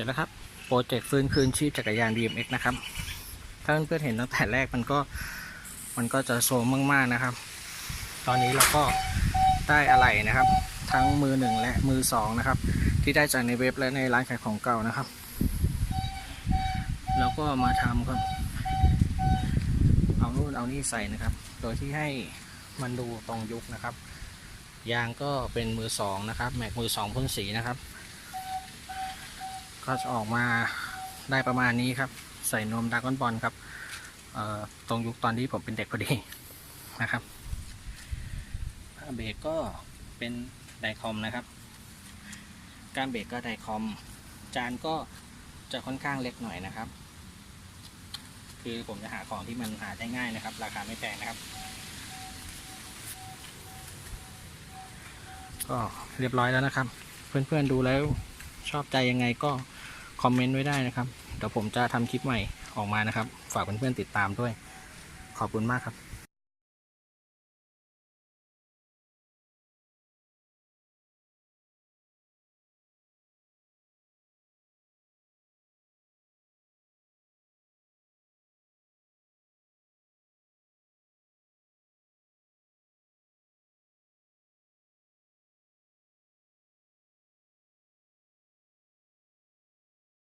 แล้วครับโปรเจกต์ฟื้นคืนชีพจักรยาน BMX นะครับถ้าเพื่อนๆเห็นตั้งแต่แรกมันก็จะโซมมากๆนะครับตอนนี้เราก็ได้อะไหล่นะครับทั้งมือหนึ่งและมือสองนะครับที่ได้จากในเว็บและในร้านขายของเก่านะครับแล้วก็มาทำครับเอานู่นเอานี่ใส่นะครับโดยที่ให้มันดูตรงยุคนะครับยางก็เป็นมือสองนะครับแม็กมือสองพ่นสีนะครับก็จะออกมาได้ประมาณนี้ครับใส่นมดราก้อนบอลครับตรงยุคตอนที่ผมเป็นเด็กพอดีนะครับเบรกก็เป็นไดคอมนะครับการเบรกก็ไดคอมจานก็จะค่อนข้างเล็กหน่อยนะครับคือผมจะหาของที่มันหาได้ง่ายนะครับราคาไม่แพงนะครับก็เรียบร้อยแล้วนะครับเพื่อนๆดูแล้วชอบใจยังไงก็คอมเมนต์ไว้ได้นะครับเดี๋ยวผมจะทำคลิปใหม่ออกมานะครับฝากเพื่อนๆติดตามด้วยขอบคุณมากครับ